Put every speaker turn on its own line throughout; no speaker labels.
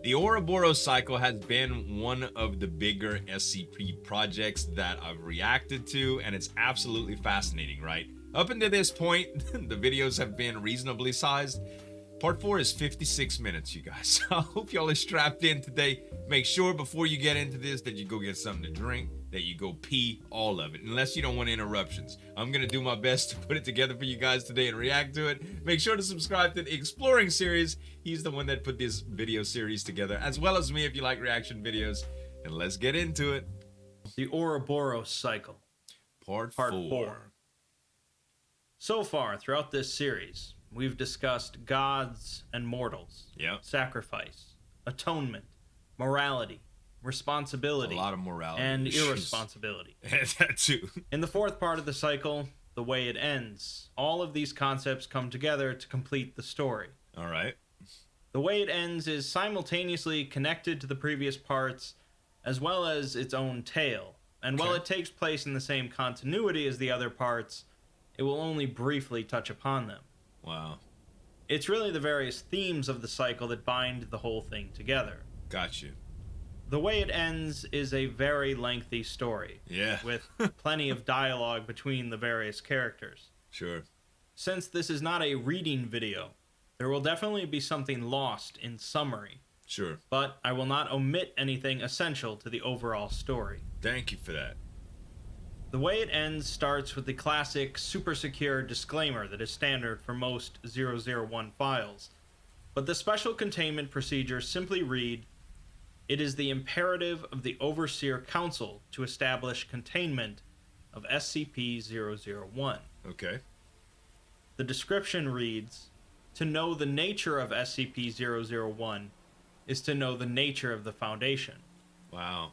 The Ouroboros cycle has been one of the bigger SCP projects that I've reacted to, and it's absolutely fascinating, right? Up until this point, the videos have been reasonably sized. Part 4 is 56 minutes, you guys. I hope y'all are strapped in today. Make sure before you get into this that you go get something to drink, that you go pee, all of it, unless you don't want interruptions. I'm gonna do my best to put it together for you guys today and react to it. Make sure to subscribe to the Exploring series. He's the one that put this video series together, as well as me if you like reaction videos. And let's get into it.
The Ouroboros cycle.
Part 4.
So far, throughout this series, we've discussed gods and mortals, sacrifice, atonement, morality, responsibility,
a lot of morality
and
issues.
Irresponsibility.
That too.
In the fourth part of the cycle, The Way It Ends, all of these concepts come together to complete the story.
All right.
The Way It Ends is simultaneously connected to the previous parts, as well as its own tale. And while it takes place in the same continuity as the other parts, it will only briefly touch upon them.
Wow.
It's really the various themes of the cycle that bind the whole thing together.
Got you.
The Way It Ends is a very lengthy story.
Yeah.
With plenty of dialogue between the various characters.
Sure.
Since this is not a reading video, there will definitely be something lost in summary.
Sure.
But I will not omit anything essential to the overall story.
Thank you for that.
The Way It Ends starts with the classic super secure disclaimer that is standard for most 001 files. But the special containment procedures simply read, "It is the imperative of the Overseer Council to establish containment of SCP-001.
Okay.
The description reads, "To know the nature of SCP-001 is to know the nature of the Foundation."
Wow.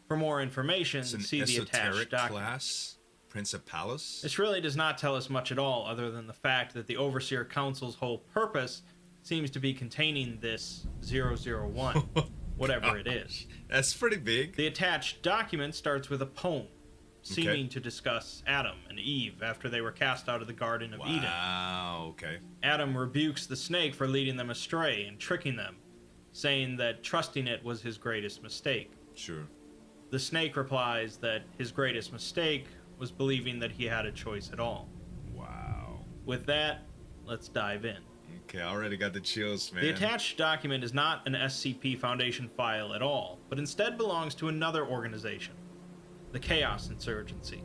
For more information,
It's an
see the attached
esoteric
document.
class? Principalis?
This really does not tell us much at all, other than the fact that the Overseer Council's whole purpose seems to be containing this 001, whatever it is.
That's pretty big.
The attached document starts with a poem, seeming to discuss Adam and Eve after they were cast out of the Garden of Eden.
Wow, okay.
Adam rebukes the snake for leading them astray and tricking them, saying that trusting it was his greatest mistake.
Sure.
The snake replies that his greatest mistake was believing that he had a choice at all.
Wow.
With that, let's dive in.
Okay, I already got the chills, man.
The attached document is not an SCP Foundation file at all, but instead belongs to another organization, the Chaos Insurgency.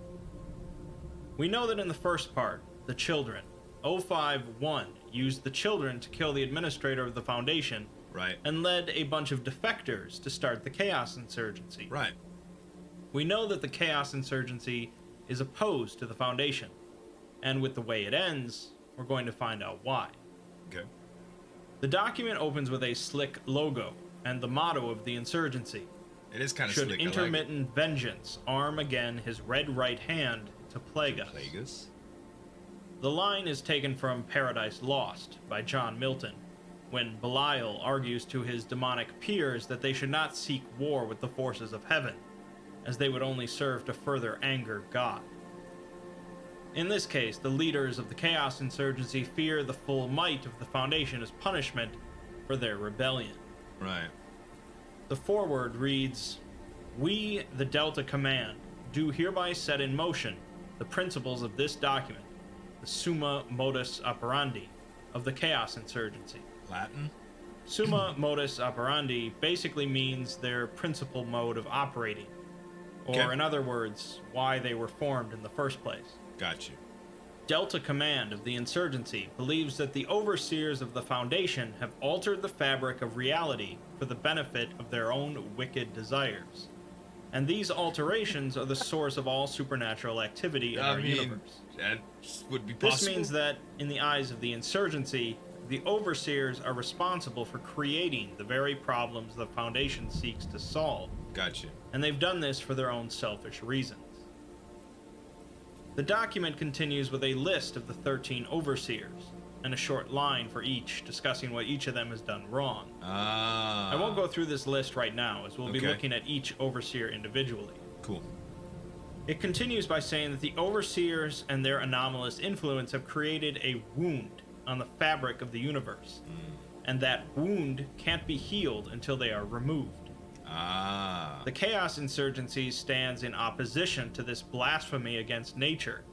We know that in the first part, the children, 051, used the children to kill the administrator of the Foundation,
Right.
and led a bunch of defectors to start the Chaos Insurgency.
Right.
We know that the Chaos Insurgency is opposed to the Foundation, and with The Way It Ends, we're going to find out why.
Okay.
The document opens with a slick logo and the motto of the insurgency.
It is kind of
Should
slick.
intermittent vengeance arm again his red right hand to plague us.
Plague us?
The line is taken from Paradise Lost by John Milton, when Belial argues to his demonic peers that they should not seek war with the forces of heaven, as they would only serve to further anger God. In this case, the leaders of the Chaos Insurgency fear the full might of the Foundation as punishment for their rebellion.
Right.
The foreword reads, "We, the Delta Command, do hereby set in motion the principles of this document, the Summa Modus Operandi of the Chaos Insurgency."
Latin?
Summa Modus Operandi basically means their principal mode of operating, or in other words, why they were formed in the first place.
Got you.
Delta Command of the Insurgency believes that the overseers of the Foundation have altered the fabric of reality for the benefit of their own wicked desires. And these alterations are the source of all supernatural activity in our universe.
That would be possible.
This means that, in the eyes of the Insurgency, the overseers are responsible for creating the very problems the Foundation seeks to solve.
Gotcha.
And they've done this for their own selfish reasons. The document continues with a list of the 13 overseers, and a short line for each, discussing what each of them has done wrong. I won't go through this list right now, as we'll be looking at each overseer individually.
Cool.
It continues by saying that the overseers and their anomalous influence have created a wound on the fabric of the universe, and that wound can't be healed until they are removed.
Ah.
The Chaos Insurgency stands in opposition to this blasphemy against nature,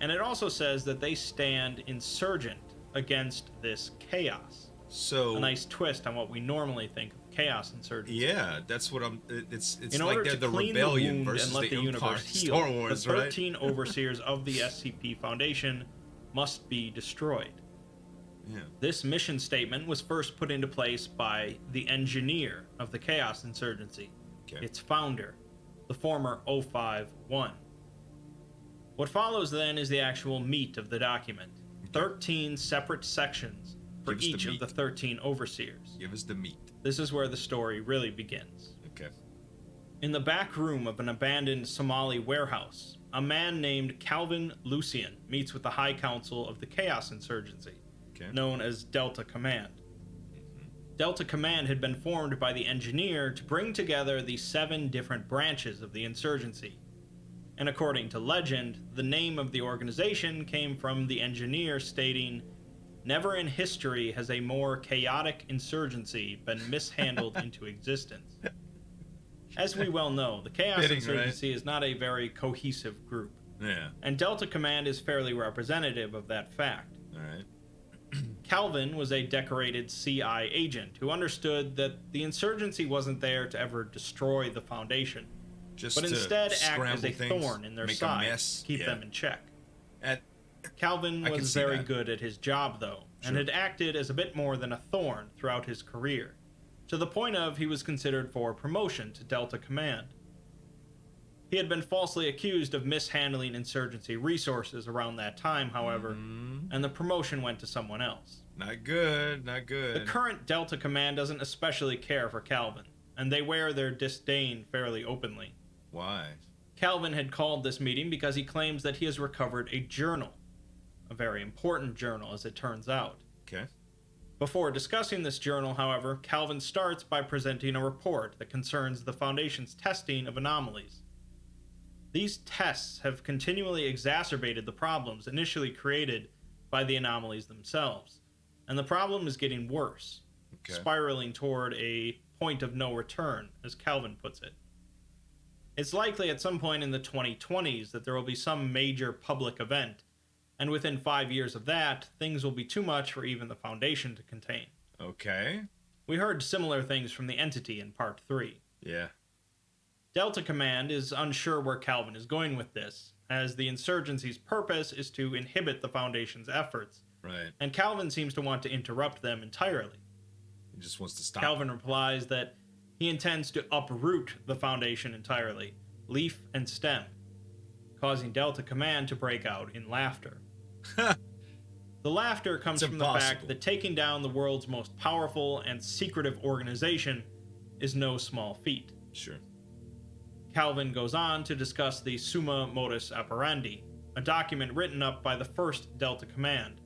and it also says that they stand insurgent against this chaos.
So
a nice twist on what we normally think of Chaos Insurgency.
Yeah, that's what I'm. It's
in
like
order
they're
to
the
clean
rebellion
the wound
versus
and let the
Empire.
universe heal,
Star Wars,
the 13 overseers of the SCP Foundation must be destroyed.
Yeah.
This mission statement was first put into place by the engineer of the Chaos Insurgency, its founder, the former 051. What follows then is the actual meat of the document. 13 separate sections for each of the 13 overseers.
Give us the meat.
This is where the story really begins.
Okay.
In the back room of an abandoned Somali warehouse, a man named Calvin Lucian meets with the High Council of the Chaos Insurgency, known as Delta Command. Delta Command had been formed by the engineer to bring together the 7 different branches of the insurgency. And according to legend, the name of the organization came from the engineer stating, "Never in history has a more chaotic insurgency been mishandled into existence." As we well know, the Chaos Insurgency is not a very cohesive group.
Yeah.
And Delta Command is fairly representative of that fact.
All right.
Calvin was a decorated CI agent who understood that the insurgency wasn't there to ever destroy the Foundation, but instead act as a thorn in their side, keep them in check. Calvin was very good at his job, though, and had acted as a bit more than a thorn throughout his career, to the point of he was considered for promotion to Delta Command. He had been falsely accused of mishandling insurgency resources around that time, however, and the promotion went to someone else.
Not good, not good.
The current Delta Command doesn't especially care for Calvin, and they wear their disdain fairly openly.
Why?
Calvin had called this meeting because he claims that he has recovered a journal. A very important journal, as it turns out.
Okay.
Before discussing this journal, however, Calvin starts by presenting a report that concerns the Foundation's testing of anomalies. These tests have continually exacerbated the problems initially created by the anomalies themselves, and the problem is getting worse, spiraling toward a point of no return, as Calvin puts it. It's likely at some point in the 2020s that there will be some major public event, and within 5 years of that, things will be too much for even the Foundation to contain.
Okay.
We heard similar things from the Entity in Part 3.
Yeah.
Delta Command is unsure where Calvin is going with this, as the insurgency's purpose is to inhibit the Foundation's efforts.
Right.
And Calvin seems to want to interrupt them entirely.
He just wants to stop.
Calvin replies that he intends to uproot the Foundation entirely, leaf and stem, causing Delta Command to break out in laughter. The laughter comes from the fact that taking down the world's most powerful and secretive organization is no small feat.
Sure.
Calvin goes on to discuss the Summa Modus Operandi, a document written up by the first Delta Command,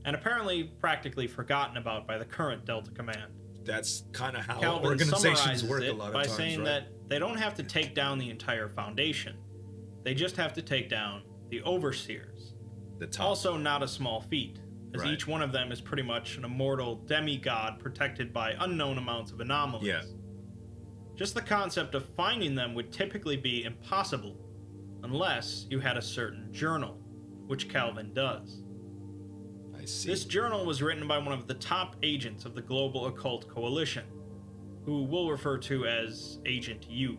and apparently practically forgotten about by the current Delta Command.
That's kind of how
Calvin
organizations work a lot of
by
times,
saying
right?
that they don't have to take down the entire Foundation. They just have to take down the Overseers.
The top.
Also not a small feat, as each one of them is pretty much an immortal demigod protected by unknown amounts of anomalies.
Yeah.
Just the concept of finding them would typically be impossible, unless you had a certain journal, which Calvin does.
I see.
This journal was written by one of the top agents of the Global Occult Coalition, who we'll refer to as Agent U.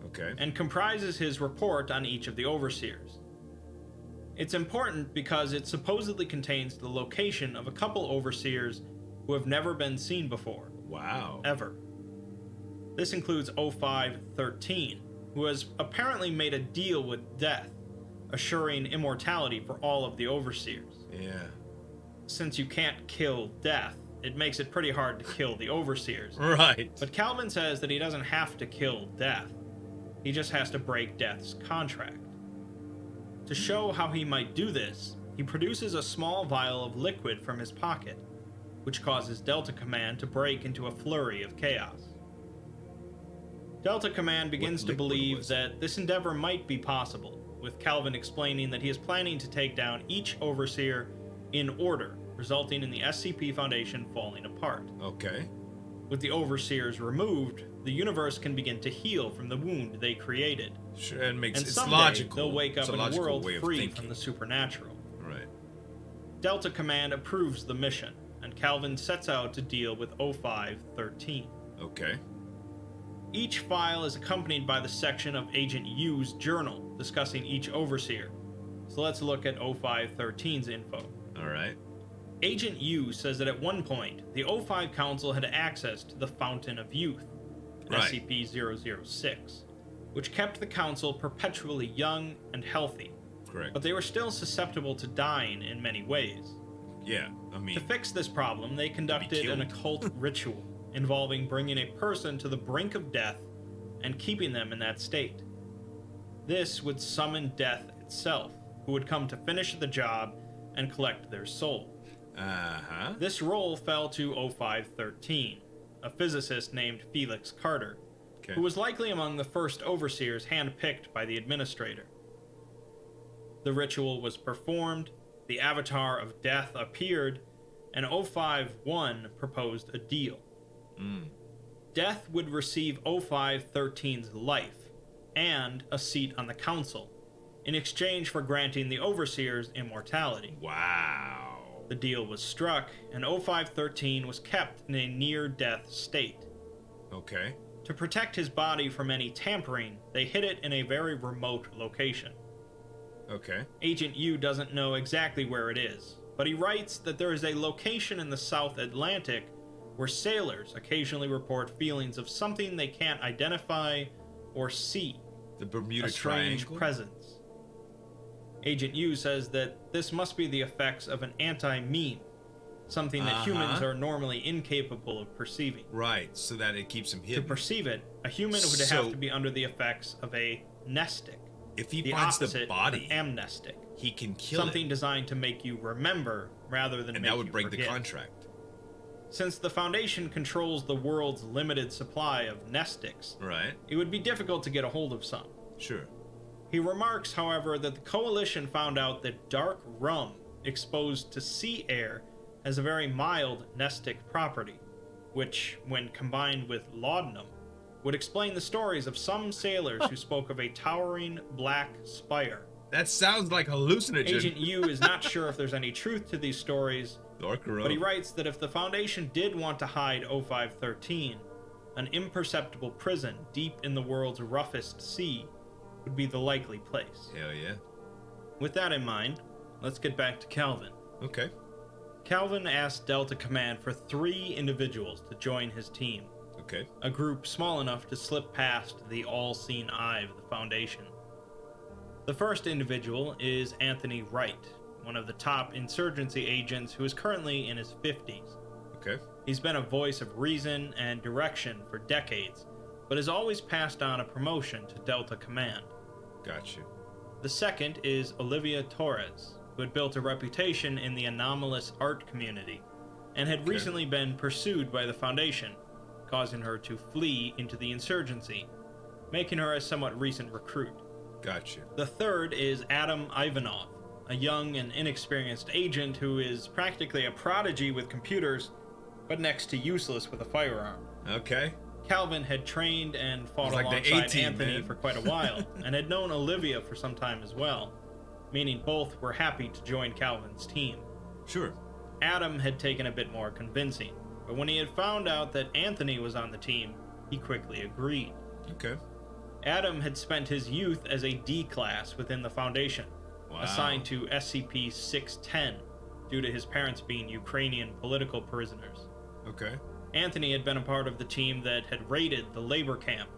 Okay.
And comprises his report on each of the Overseers. It's important because it supposedly contains the location of a couple Overseers who have never been seen before.
Wow.
Ever. This includes 0513, who has apparently made a deal with death, assuring immortality for all of the Overseers.
Yeah.
Since you can't kill death, it makes it pretty hard to kill the Overseers.
Right.
But Calvin says that he doesn't have to kill death. He just has to break death's contract. To show how he might do this, he produces a small vial of liquid from his pocket, which causes Delta Command to break into a flurry of chaos. Delta Command begins to believe that this endeavor might be possible, with Calvin explaining that he is planning to take down each Overseer in order, resulting in the SCP Foundation falling apart.
Okay.
With the overseers removed, the universe can begin to heal from the wound they created.
Sure, it makes
And
it's
someday,
logical.
they'll wake
It's
up
a
in a
logical
world
way of
free
thinking.
from the supernatural.
Right.
Delta Command approves the mission, and Calvin sets out to deal with 0513.
Okay.
Each file is accompanied by the section of Agent U's journal discussing each overseer. So let's look at 0513's info.
All right.
Agent U says that at one point, the O5 Council had access to the Fountain of Youth,
Right.
SCP-006, which kept the Council perpetually young and healthy,
Correct.
but they were still susceptible to dying in many ways.
Yeah, I mean,
To fix this problem, they conducted an
killed.
occult ritual involving bringing a person to the brink of death and keeping them in that state. This would summon death itself, who would come to finish the job and collect their soul.
uh-huh.
This role fell to 0513, a physicist named Felix Carter,
Okay.
who was likely among the first overseers handpicked by the administrator. The ritual was performed, the avatar of death appeared, and 051 proposed a deal. Death would receive 0513's life and a seat on the council in exchange for granting the overseers immortality.
Wow.
The deal was struck, and 0513 was kept in a near-death state.
Okay.
To protect his body from any tampering, they hid it in a very remote location.
Okay.
Agent U doesn't know exactly where it is, but he writes that there is a location in the South Atlantic where sailors occasionally report feelings of something they can't identify or see,
The Bermuda
a strange
Triangle.
presence. Agent U says that this must be the effects of an anti-meme, something that humans are normally incapable of perceiving.
Right, so that it keeps him
To
hidden.
perceive it, a human would
So-
have to be under the effects of a mnestic,
If he
the
finds
opposite
the body,
of an amnestic,
he can kill
something
it,
designed to make you remember rather than
and
make
that would
you
break the
forget.
contract.
Since the Foundation controls the world's limited supply of mnestics,
Right.
it would be difficult to get a hold of some.
Sure.
He remarks, however, that the Coalition found out that dark rum exposed to sea air has a very mild mnestic property, which, when combined with laudanum, would explain the stories of some sailors who spoke of a towering black spire.
That sounds like hallucinogen.
Agent U is not sure if there's any truth to these stories,
Darker
but he writes that if the Foundation did want to hide 0513, an imperceptible prison deep in the world's roughest sea would be the likely place.
Hell yeah.
With that in mind, let's get back to Calvin.
Okay.
Calvin asked Delta Command for 3 individuals to join his team,
Okay.
a group small enough to slip past the all-seeing eye of the Foundation. The first individual is Anthony Wright, one of the top insurgency agents who is currently in his 50s.
Okay.
He's been a voice of reason and direction for decades, but has always passed on a promotion to Delta Command.
Got you.
The second is Olivia Torres, who had built a reputation in the anomalous art community, and had recently been pursued by the Foundation, causing her to flee into the insurgency, making her a somewhat recent recruit.
Got you.
The third is Adam Ivanov, a young and inexperienced agent who is practically a prodigy with computers, but next to useless with a firearm.
Okay.
Calvin had trained and fought
It's like the
alongside
A-team,
Anthony
man.
for quite a while, and had known Olivia for some time as well, meaning both were happy to join Calvin's team.
Sure.
Adam had taken a bit more convincing, but when he had found out that Anthony was on the team, he quickly agreed.
Okay.
Adam had spent his youth as a D-class within the Foundation,
Wow.
assigned to SCP-610 due to his parents being Ukrainian political prisoners.
Okay.
Anthony had been a part of the team that had raided the labor camp,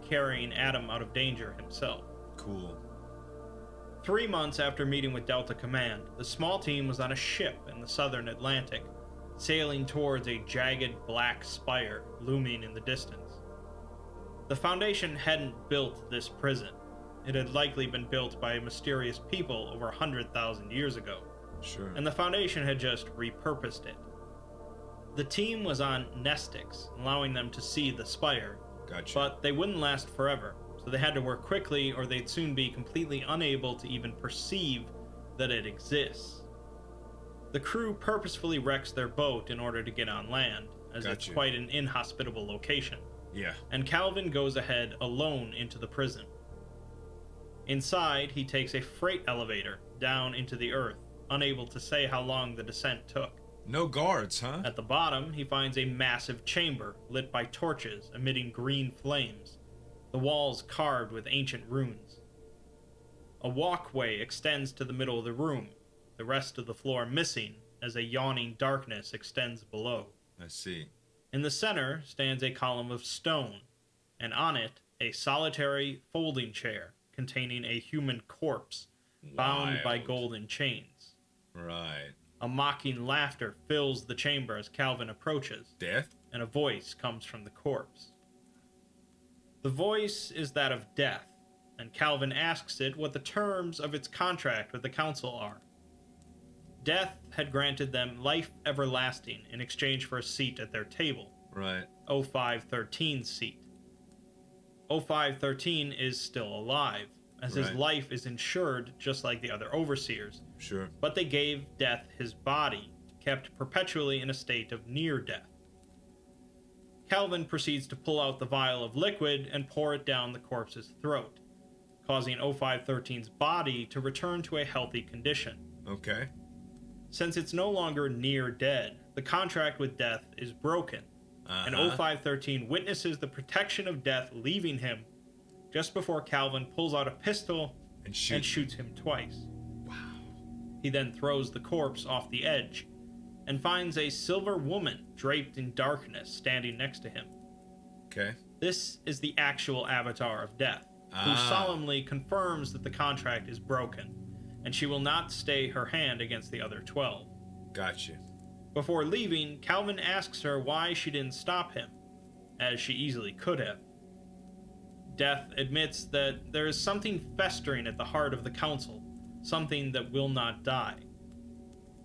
carrying Adam out of danger himself.
Cool.
3 months after meeting with Delta Command, the small team was on a ship in the southern Atlantic, sailing towards a jagged black spire looming in the distance. The Foundation hadn't built this prison. It had likely been built by mysterious people over 100,000 years ago,
Sure.
and the Foundation had just repurposed it. The team was on mnestics, allowing them to see the spire,
Gotcha.
but they wouldn't last forever, so they had to work quickly or they'd soon be completely unable to even perceive that it exists. The crew purposefully wrecks their boat in order to get on land, as it's
Gotcha.
quite an inhospitable location.
Yeah.
And Calvin goes ahead alone into the prison. Inside, he takes a freight elevator down into the earth, unable to say how long the descent took.
No guards, huh?
At the bottom, he finds a massive chamber lit by torches emitting green flames, the walls carved with ancient runes. A walkway extends to the middle of the room, the rest of the floor missing as a yawning darkness extends below.
I see.
In the center stands a column of stone, and on it a solitary folding chair containing a human corpse bound by
Wild.
golden chains.
Right.
A mocking laughter fills the chamber as Calvin approaches,
Death?
and a voice comes from the corpse. The voice is that of Death, and Calvin asks it what the terms of its contract with the council are. Death had granted them life everlasting in exchange for a seat at their table,
Right.
0513's seat. 0513 is still alive, as his
Right.
life is insured just like the other overseers,
Sure.
but they gave Death his body, kept perpetually in a state of near death. Calvin proceeds to pull out the vial of liquid and pour it down the corpse's throat, causing 0513's body to return to a healthy condition.
Okay.
Since it's no longer near dead, the contract with Death is broken, and 0513 witnesses the protection of Death leaving him just before Calvin pulls out a pistol
And
and shoots him twice.
Wow.
He then throws the corpse off the edge and finds a silver woman draped in darkness standing next to him.
Okay.
This is the actual avatar of Death, who solemnly confirms that the contract is broken, and she will not stay her hand against the other 12.
Gotcha.
Before leaving, Calvin asks her why she didn't stop him, as she easily could have. Death admits that there is something festering at the heart of the council, something that will not die.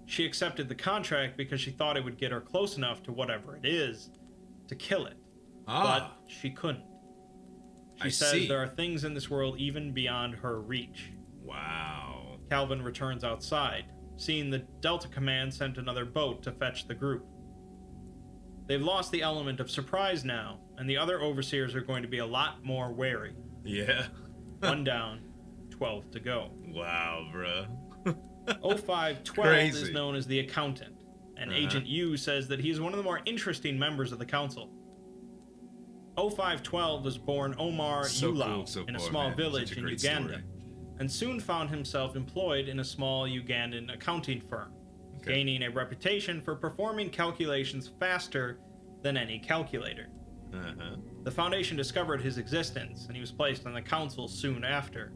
She accepted the contract because she thought it would get her close enough to whatever it is to kill it, but she couldn't. She says there are things in this world even beyond her reach.
Wow.
Calvin returns outside, seeing the Delta Command sent another boat to fetch the group. They've lost the element of surprise now, and the other overseers are going to be a lot more wary.
Yeah.
1 down, 12 to go.
Wow, bruh.
0512
Crazy.
is known as the Accountant, and Agent U says that he is one of the more interesting members of the council. 0512 was born Omar
So
Ulao
cool so
in a
far,
small
man.
village
Such a
in
great
Uganda,
story.
and soon found himself employed in a small Ugandan accounting firm, gaining a reputation for performing calculations faster than any calculator. The Foundation discovered his existence, and he was placed on the council soon after.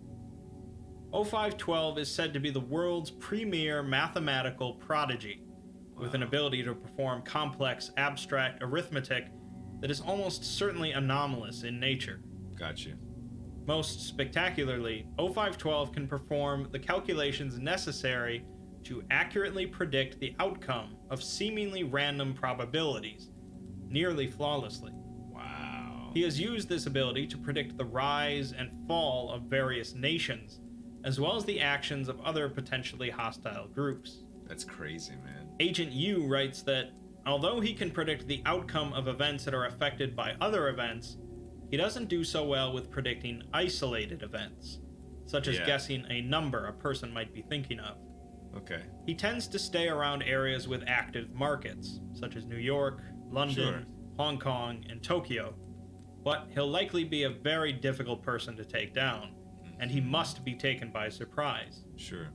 0512 is said to be the world's premier mathematical prodigy, with an ability to perform complex abstract arithmetic that is almost certainly anomalous in nature.
Gotcha.
Most spectacularly, 0512 can perform the calculations necessary to accurately predict the outcome of seemingly random probabilities, nearly flawlessly.
Wow.
He has used this ability to predict the rise and fall of various nations, as well as the actions of other potentially hostile groups.
That's crazy, man.
Agent U writes that, although he can predict the outcome of events that are affected by other events, he doesn't do so well with predicting isolated events, such as guessing a number a person might be thinking of.
Okay.
He tends to stay around areas with active markets, such as New York, London, Hong Kong, and Tokyo, but he'll likely be a very difficult person to take down, and he must be taken by surprise.
Sure.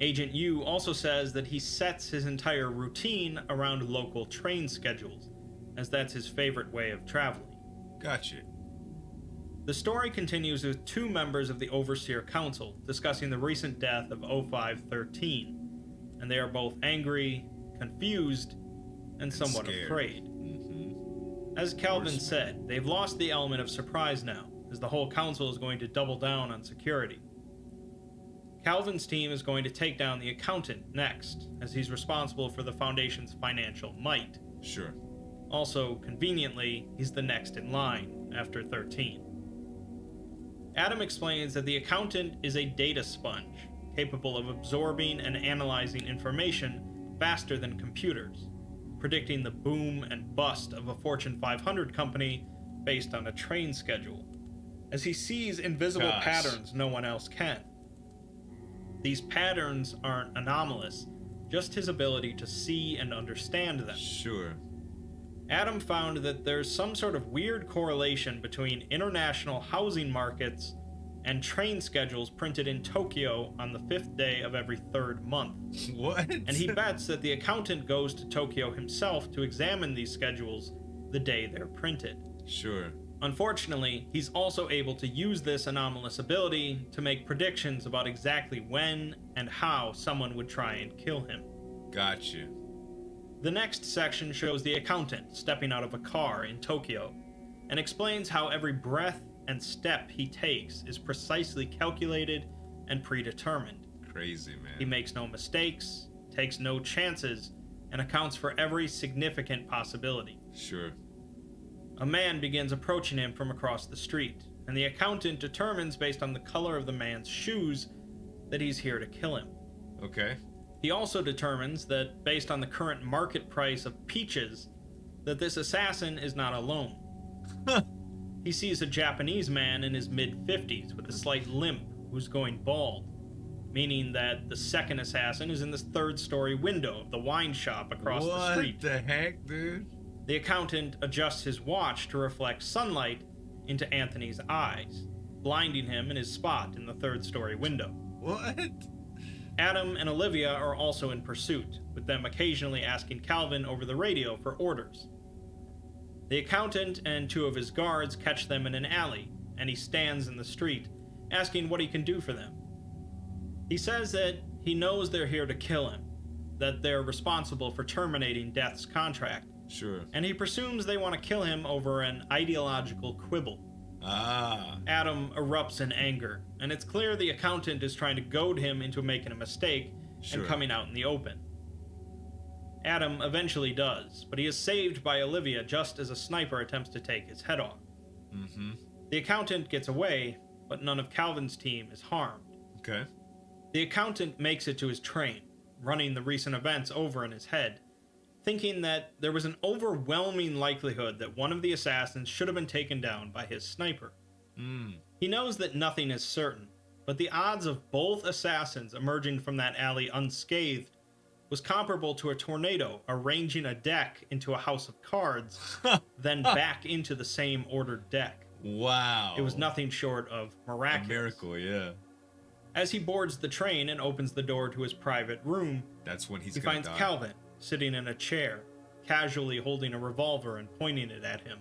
Agent U also says that he sets his entire routine around local train schedules, as that's his favorite way of traveling.
Gotcha.
The story continues with 2 members of the Overseer Council discussing the recent death of 0513, and they are both angry, confused, and somewhat
scared.
afraid. As Calvin said, they've lost the element of surprise now, as the whole council is going to double down on security. Calvin's team is going to take down the Accountant next, as he's responsible for the Foundation's financial might.
Sure.
Also, conveniently, he's the next in line, after 13. Adam explains that the Accountant is a data sponge, capable of absorbing and analyzing information faster than computers, predicting the boom and bust of a Fortune 500 company based on a train schedule, as he sees invisible patterns no one else can. These patterns aren't anomalous, just his ability to see and understand them.
Sure.
Adam found that there's some sort of weird correlation between international housing markets and train schedules printed in Tokyo on the 5th day of every 3rd month.
What?
And he bets that the accountant goes to Tokyo himself to examine these schedules the day they're printed.
Sure.
Unfortunately, he's also able to use this anomalous ability to make predictions about exactly when and how someone would try and kill him.
Gotcha.
The next section shows the accountant stepping out of a car in Tokyo and explains how every breath and step he takes is precisely calculated and predetermined.
Crazy, man.
He makes no mistakes, takes no chances, and accounts for every significant possibility.
Sure.
A man begins approaching him from across the street, and the accountant determines based on the color of the man's shoes that he's here to kill him.
Okay.
He also determines that based on the current market price of peaches, that this assassin is not alone. He sees a Japanese man in his mid-50s with a slight limp who's going bald, meaning that the second assassin is in this 3rd-story window of the wine shop across the street.
What the heck, dude?
The accountant adjusts his watch to reflect sunlight into Anthony's eyes, blinding him in his spot in the 3rd-story window.
What?
Adam and Olivia are also in pursuit, with them occasionally asking Calvin over the radio for orders. The accountant and 2 of his guards catch them in an alley, and he stands in the street, asking what he can do for them. He says that he knows they're here to kill him, that they're responsible for terminating Death's contract,
Sure.
and he presumes they want to kill him over an ideological quibble. Adam erupts in anger, and it's clear the accountant is trying to goad him into making a mistake and coming out in the open. Adam eventually does, but he is saved by Olivia just as a sniper attempts to take his head off.
Mm-hmm.
The accountant gets away, but none of Calvin's team is harmed.
Okay.
The accountant makes it to his train, running the recent events over in his head, thinking that there was an overwhelming likelihood that one of the assassins should have been taken down by his sniper. He knows that nothing is certain, but the odds of both assassins emerging from that alley unscathed was comparable to a tornado arranging a deck into a house of cards, then back into the same ordered deck.
Wow.
It was nothing short of miraculous.
A miracle, yeah.
As he boards the train and opens the door to his private room,
that's when he
finds Calvin sitting in a chair, casually holding a revolver and pointing it at him.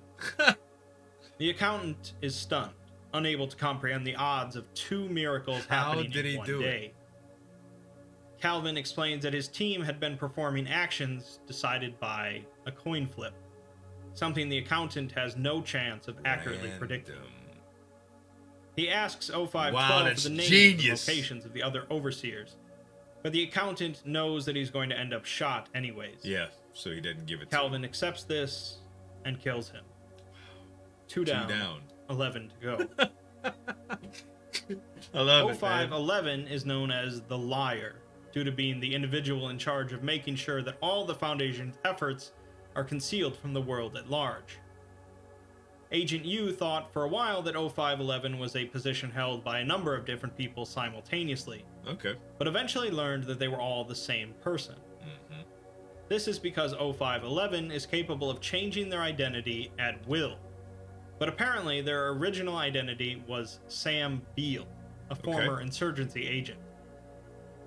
The accountant is stunned, unable to comprehend the odds of 2 miracles happening in one day. Calvin explains that his team had been performing actions decided by a coin flip, something the accountant has no chance of accurately predicting. He asks 0512 for the names and locations of the other overseers, but the accountant knows that he's going to end up shot anyways.
Yeah, so he didn't give it
Calvin accepts this and kills him. 2 down. 11 to go.
I love it,
0511 is known as the Liar, due to being the individual in charge of making sure that all the Foundation's efforts are concealed from the world at large. Agent U thought for a while that 0511 was a position held by a number of different people simultaneously, but eventually learned that they were all the same person. This is because 0511 is capable of changing their identity at will, but apparently their original identity was Sam Beale, a former insurgency agent.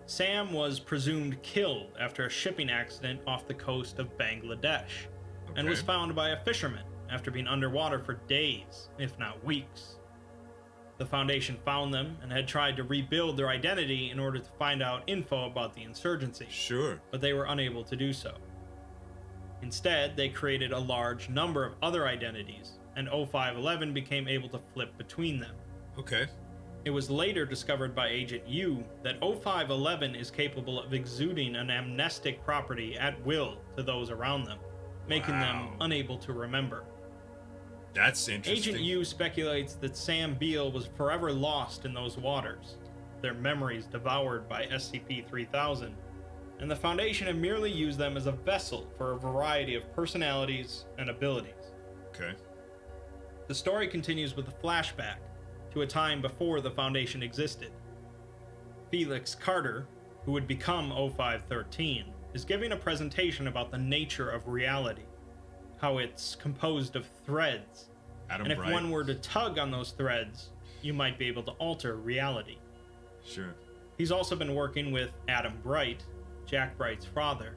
Sam was presumed killed after a shipping accident off the coast of Bangladesh, and was found by a fisherman after being underwater for days, if not weeks. The Foundation found them and had tried to rebuild their identity in order to find out info about the insurgency. But they were unable to do so. Instead, they created a large number of other identities, and 0511 became able to flip between them. It was later discovered by Agent U that 0511 is capable of exuding an amnestic property at will to those around them, making them unable to remember.
That's interesting.
Agent U speculates that Sam Beale was forever lost in those waters, their memories devoured by SCP-3000, and the Foundation had merely used them as a vessel for a variety of personalities and abilities.
Okay.
The story continues with a flashback to a time before the Foundation existed. Felix Carter, who would become 0513, is giving a presentation about the nature of reality, how it's composed of threads, and if one were to tug on those threads, you might be able to alter reality.
Sure.
He's also been working with Adam Bright, Jack Bright's father,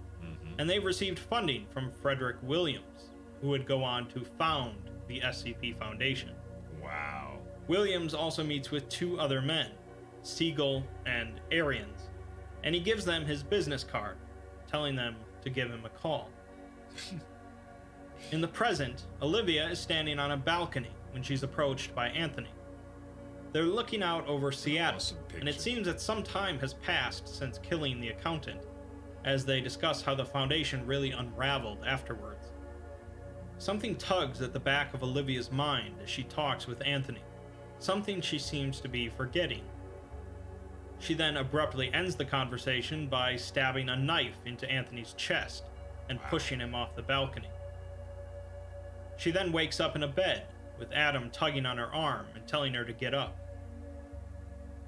and they've received funding from Frederick Williams, who would go on to found the SCP Foundation.
Wow.
Williams also meets with two other men, Siegel and Arians, and he gives them his business card, telling them to give him a call. In the present, Olivia is standing on a balcony when she's approached by Anthony. They're looking out over Seattle,
Awesome
and it
picture.
seems that some time has passed since killing the accountant, as they discuss how the Foundation really unraveled afterwards. Something tugs at the back of Olivia's mind as she talks with Anthony, something she seems to be forgetting. She then abruptly ends the conversation by stabbing a knife into Anthony's chest and pushing him off the balcony. She then wakes up in a bed, with Adam tugging on her arm and telling her to get up.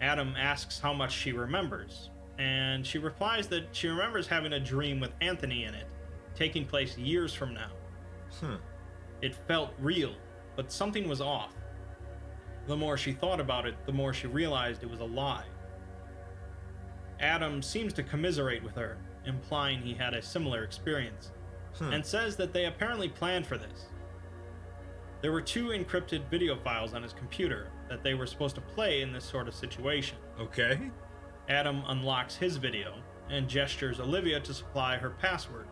Adam asks how much she remembers, and she replies that she remembers having a dream with Anthony in it, taking place years from now. It felt real, but something was off. The more she thought about it, the more she realized it was a lie. Adam seems to commiserate with her, implying he had a similar experience, and says that they apparently planned for this. There were 2 encrypted video files on his computer that they were supposed to play in this sort of situation.
Okay.
Adam unlocks his video and gestures Olivia to supply her password.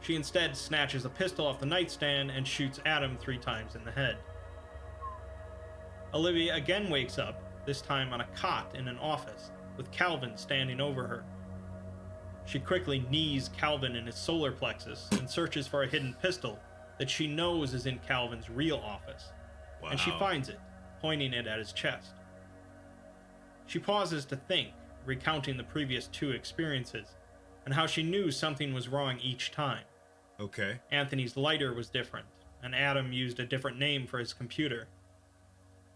She instead snatches a pistol off the nightstand and shoots Adam 3 times in the head. Olivia again wakes up, this time on a cot in an office, with Calvin standing over her. She quickly knees Calvin in his solar plexus and searches for a hidden pistol that she knows is in Calvin's real office, and she finds it, pointing it at his chest. She pauses to think, recounting the previous 2 experiences, and how she knew something was wrong each time.
Okay.
Anthony's lighter was different, and Adam used a different name for his computer.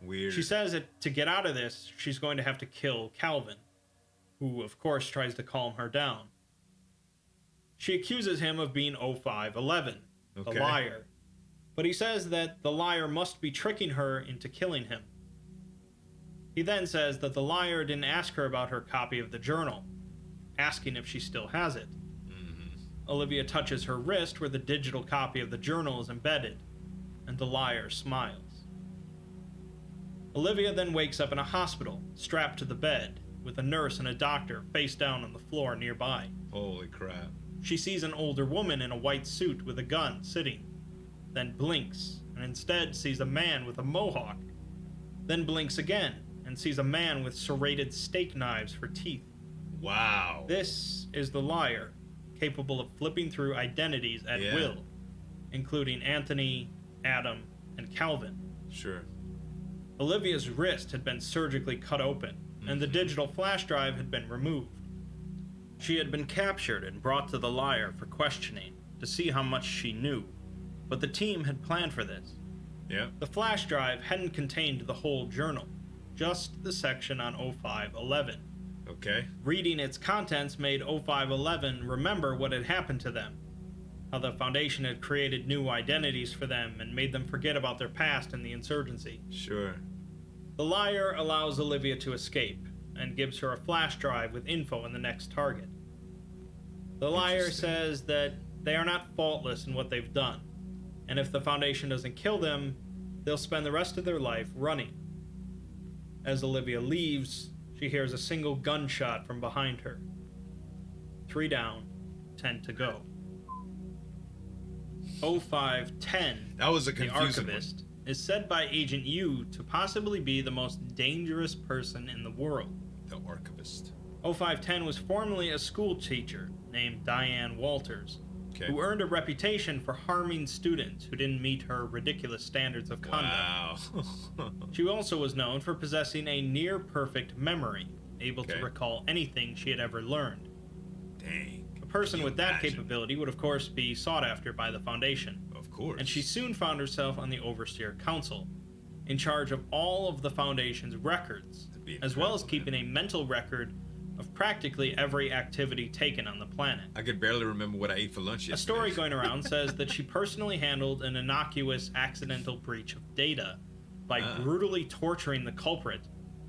Weird.
She says that to get out of this, she's going to have to kill Calvin, who of course tries to calm her down. She accuses him of being 0511, the liar, but he says that the liar must be tricking her into killing him. He then says that the liar didn't ask her about her copy of the journal, asking if she still has it. Olivia touches her wrist where the digital copy of the journal is embedded, and the liar smiles. Olivia then wakes up in a hospital, strapped to the bed, with a nurse and a doctor face down on the floor nearby.
Holy crap.
She sees an older woman in a white suit with a gun sitting, then blinks, and instead sees a man with a mohawk, then blinks again, and sees a man with serrated steak knives for teeth.
Wow.
This is the liar, capable of flipping through identities at will, including Anthony, Adam, and Calvin.
Sure.
Olivia's wrist had been surgically cut open, and the digital flash drive had been removed. She had been captured and brought to the liar for questioning to see how much she knew, but the team had planned for this.
Yeah.
The flash drive hadn't contained the whole journal, just the section on 0511.
Okay.
Reading its contents made 0511 remember what had happened to them, how the Foundation had created new identities for them and made them forget about their past in the insurgency.
Sure.
The liar allows Olivia to escape, and gives her a flash drive with info on the next target. The liar says that they are not faultless in what they've done, and if the Foundation doesn't kill them, they'll spend the rest of their life running. As Olivia leaves, she hears a single gunshot from behind her. 3 down, 10 to go. 0510,
That was a
the
confusing
archivist, is said by Agent U to possibly be the most dangerous person in the world.
The archivist.
0510 was formerly a school teacher named Diane Walters, who earned a reputation for harming students who didn't meet her ridiculous standards of conduct.
Wow.
She also was known for possessing a near-perfect memory, able to recall anything she had ever learned.
Dang.
A person
Can you
with that
imagine?
capability would, of course, be sought after by the Foundation.
Of course.
And she soon found herself on the Overseer Council, in charge of all of the Foundation's records, as well as keeping a mental record of practically every activity taken on the planet.
I could barely remember what I ate for lunch yesterday.
A story going around says that she personally handled an innocuous accidental breach of data by brutally torturing the culprit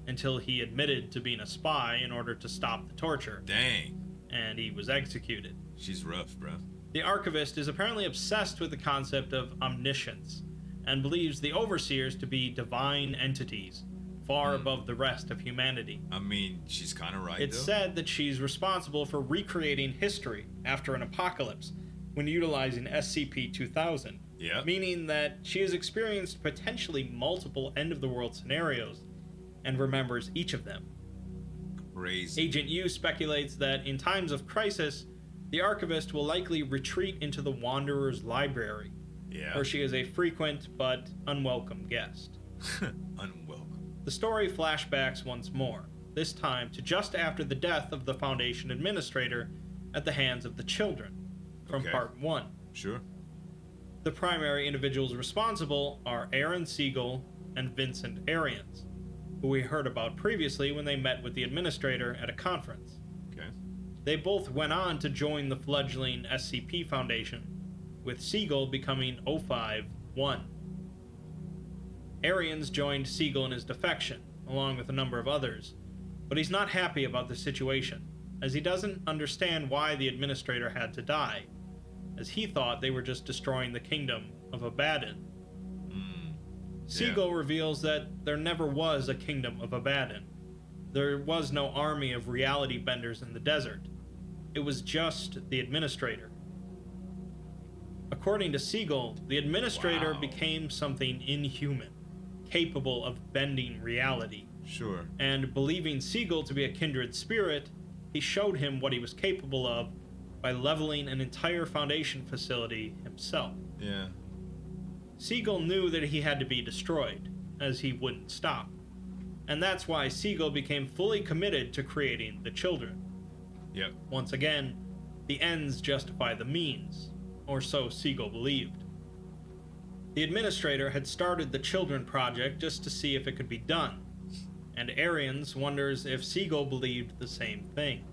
until he admitted to being a spy in order to stop the torture.
Dang.
And he was executed.
She's rough, bro.
The Archivist is apparently obsessed with the concept of omniscience and believes the Overseers to be divine entities, far above the rest of humanity.
I mean, she's kind of right,
It's said that she's responsible for recreating history after an apocalypse when utilizing SCP-001, meaning that she has experienced potentially multiple end-of-the-world scenarios and remembers each of them.
Crazy.
Agent U speculates that in times of crisis, the Archivist will likely retreat into the Wanderer's library, where she is a frequent but unwelcome guest.
Unwelcome.
The story flashbacks once more, this time to just after the death of the Foundation administrator at the hands of the children, from Part 1.
Sure.
The primary individuals responsible are Aaron Siegel and Vincent Arians, who we heard about previously when they met with the administrator at a conference. They both went on to join the fledgling SCP Foundation, with Siegel becoming 051. Arians joined Siegel in his defection, along with a number of others, but he's not happy about the situation, as he doesn't understand why the administrator had to die, as he thought they were just destroying the kingdom of Abaddon. Siegel reveals that there never was a kingdom of Abaddon. There was no army of reality benders in the desert. It was just the administrator. According to Siegel, the administrator became something inhuman, capable of bending reality.
Sure.
And believing Siegel to be a kindred spirit, he showed him what he was capable of by leveling an entire Foundation facility himself.
Yeah.
Siegel knew that he had to be destroyed, as he wouldn't stop. And that's why Siegel became fully committed to creating the children.
Yep.
Once again, the ends justify the means, or so Siegel believed. The administrator had started the Children Project just to see if it could be done, and Arians wonders if Siegel believed the same thing.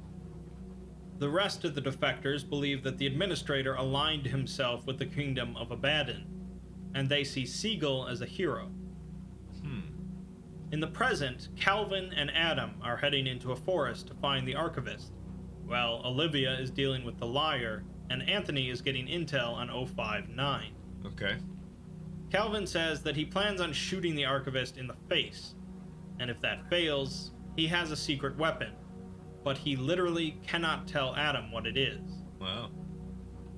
The rest of the defectors believe that the administrator aligned himself with the kingdom of Abaddon, and they see Siegel as a hero. In the present, Calvin and Adam are heading into a forest to find the Archivist, while Olivia is dealing with the Liar, and Anthony is getting intel on 059.
Okay.
Calvin says that he plans on shooting the Archivist in the face, and if that fails, he has a secret weapon, but he literally cannot tell Adam what it is.
Wow.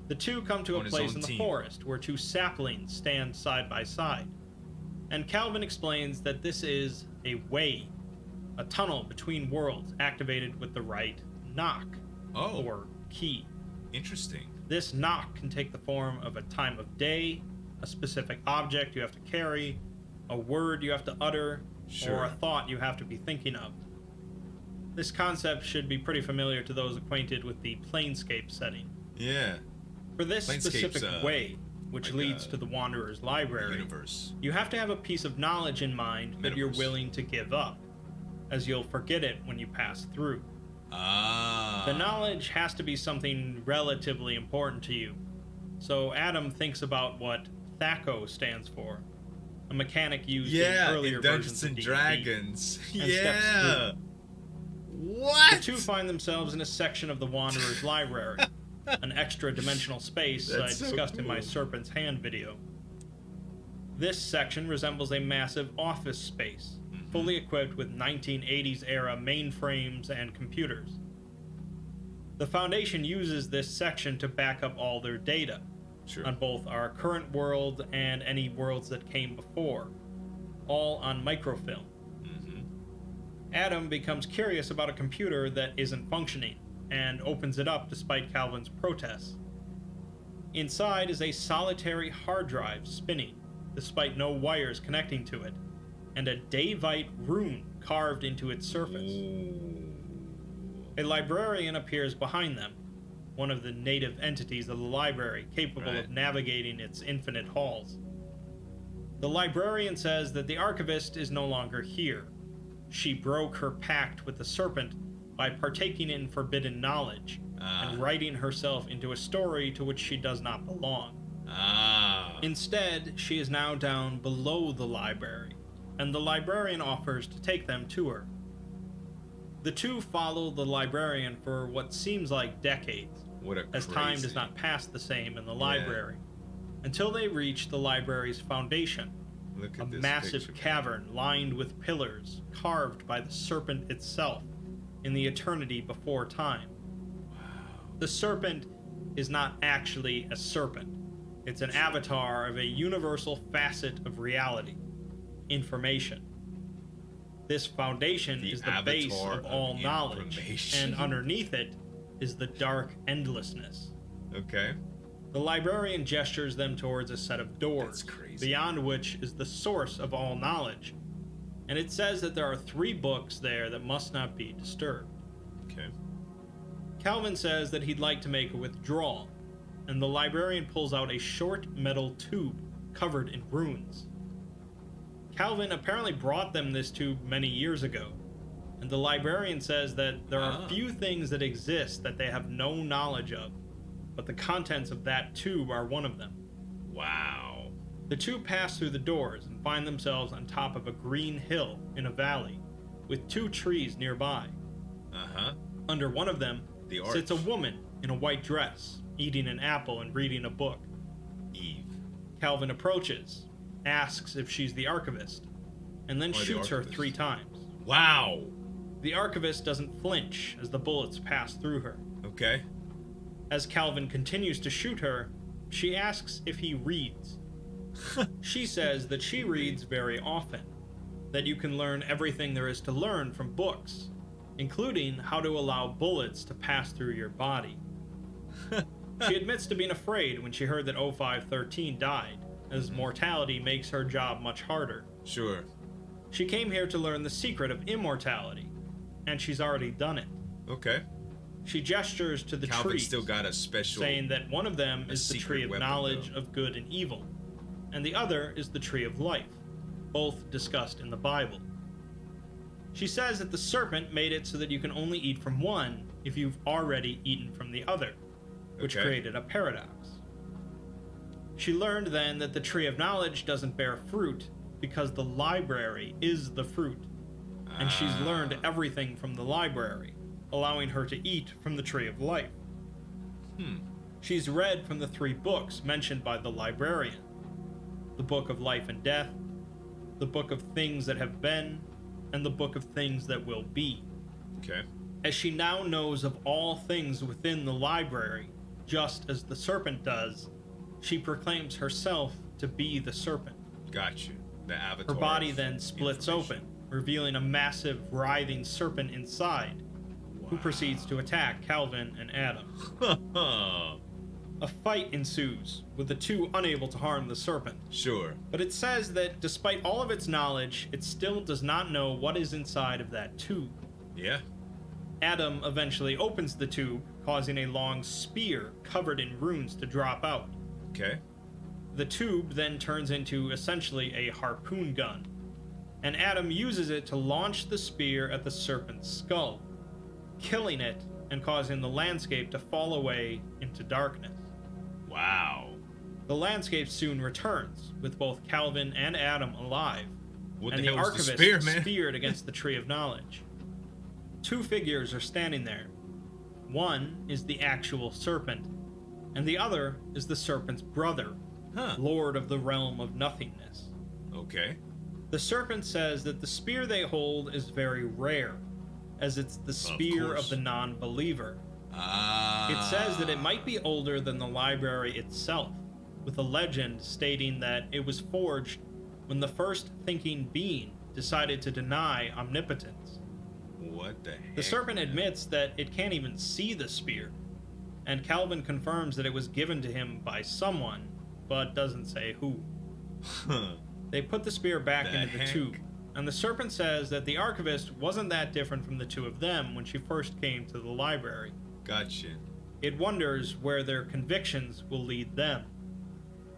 The two come to a place in the forest where two saplings stand side by side, and Calvin explains that this is a way, a tunnel between worlds activated with the right knock, or key.
Interesting.
This knock can take the form of a time of day, a specific object you have to carry, a word you have to utter, or a thought you have to be thinking of. This concept should be pretty familiar to those acquainted with the Planescape setting.
Yeah.
For this specific way, which leads to the Wanderer's library, you have to have a piece of knowledge in mind that you're willing to give up, as you'll forget it when you pass through. The knowledge has to be something relatively important to you, so Adam thinks about what THACO stands for, a mechanic used in earlier
in
versions
Dungeons
of
and
D&D,
Dragons.
and steps through.
What?
The two find themselves in a section of the Wanderer's library, an extra-dimensional space I discussed in my Serpent's Hand video. This section resembles a massive office space, fully equipped with 1980s-era mainframes and computers. The Foundation uses this section to back up all their data, on both our current world and any worlds that came before, all on microfilm. Adam becomes curious about a computer that isn't functioning, and opens it up despite Calvin's protests. Inside is a solitary hard drive spinning, despite no wires connecting to it, and a Davite rune carved into its surface. A librarian appears behind them, one of the native entities of the library, capable
Right.
of navigating its infinite halls. The librarian says that the archivist is no longer here. She broke her pact with the serpent by partaking in forbidden knowledge and writing herself into a story to which she does not belong. Instead, she is now down below the library, and the librarian offers to take them to her. The two follow the librarian for what seems like decades, as time does not pass the same in the library, until they reach the library's foundation, a massive cavern lined with pillars carved by the serpent itself in the eternity before time. The serpent is not actually a serpent. It's an avatar of a universal facet of reality, information. This foundation is the base of all knowledge, and underneath it is the dark endlessness.
Okay.
The librarian gestures them towards a set of doors, beyond which is the source of all knowledge, and it says that there are 3 books there that must not be disturbed.
Okay.
Calvin says that he'd like to make a withdrawal, and the librarian pulls out a short metal tube covered in runes. Calvin apparently brought them this tube many years ago, and the librarian says that there are few things that exist that they have no knowledge of, but the contents of that tube are one of them.
Wow.
The two pass through the doors and find themselves on top of a green hill in a valley, with 2 trees nearby. Under one of them sits a woman in a white dress, eating an apple and reading a book.
Eve.
Calvin approaches, asks if she's the archivist, and then shoots her 3 times.
Wow.
The archivist doesn't flinch as the bullets pass through her.
Okay.
As Calvin continues to shoot her, she asks if he reads. She says that she reads very often, that you can learn everything there is to learn from books, including how to allow bullets to pass through your body. She admits to being afraid when she heard that 0513 died, as mortality makes her job much harder.
Sure.
She came here to learn the secret of immortality, and she's already done it.
Okay.
She gestures to the
Calvin
trees,
still got a special,
saying that one of them is the tree of knowledge of good and evil, and the other is the tree of life, both discussed in the Bible. She says that the serpent made it so that you can only eat from one if you've already eaten from the other, which created a paradox. She learned then that the tree of knowledge doesn't bear fruit because the library is the fruit, and she's learned everything from the library, allowing her to eat from the tree of life. She's read from the 3 books mentioned by the librarian: the Book of Life and Death, the Book of Things That Have Been, and the Book of Things That Will Be.
Okay.
As she now knows of all things within the library, just as the serpent does, she proclaims herself to be the serpent.
Gotcha. The avatar.
Her body then splits open, revealing a massive, writhing serpent inside, who proceeds to attack Calvin and Adam. A fight ensues, with the two unable to harm the serpent.
Sure.
But it says that despite all of its knowledge, it still does not know what is inside of that tube.
Yeah.
Adam eventually opens the tube, causing a long spear covered in runes to drop out.
Okay.
The tube then turns into essentially a harpoon gun, and Adam uses it to launch the spear at the serpent's skull, killing it and causing the landscape to fall away into darkness.
Wow.
The landscape soon returns, with both Calvin and Adam alive, and the archivist speared against the Tree of Knowledge. 2 figures are standing there. One is the actual serpent, and the other is the serpent's brother, Lord of the Realm of Nothingness.
Okay.
The serpent says that the spear they hold is very rare, as it's the spear of the non-believer. It says that it might be older than the library itself, with a legend stating that it was forged when the first thinking being decided to deny omnipotence.
What the heck?
The serpent admits that it can't even see the spear, and Calvin confirms that it was given to him by someone, but doesn't say who. They put the spear back into the tube, and the serpent says that the archivist wasn't that different from the two of them when she first came to the library.
Gotcha.
It wonders where their convictions will lead them.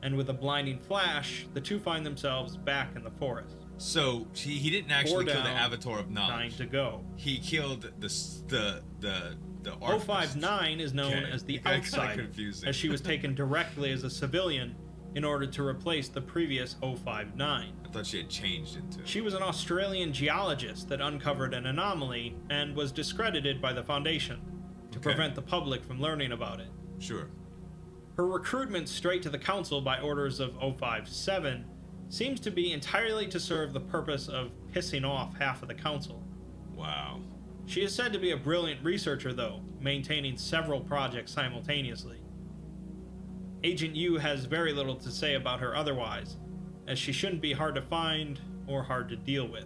And with a blinding flash, the two find themselves back in the forest.
So he didn't actually kill the Avatar of Knowledge.
9 to go.
He killed the
059 is known as the Outsider, as she was taken directly as a civilian in order to replace the previous 059.
I thought she had changed into...
She was an Australian geologist that uncovered an anomaly and was discredited by the Foundation to prevent the public from learning about it.
Sure.
Her recruitment straight to the Council by orders of 057 seems to be entirely to serve the purpose of pissing off half of the Council.
Wow.
She is said to be a brilliant researcher, though, maintaining several projects simultaneously. Agent Yu has very little to say about her otherwise, as she shouldn't be hard to find or hard to deal with.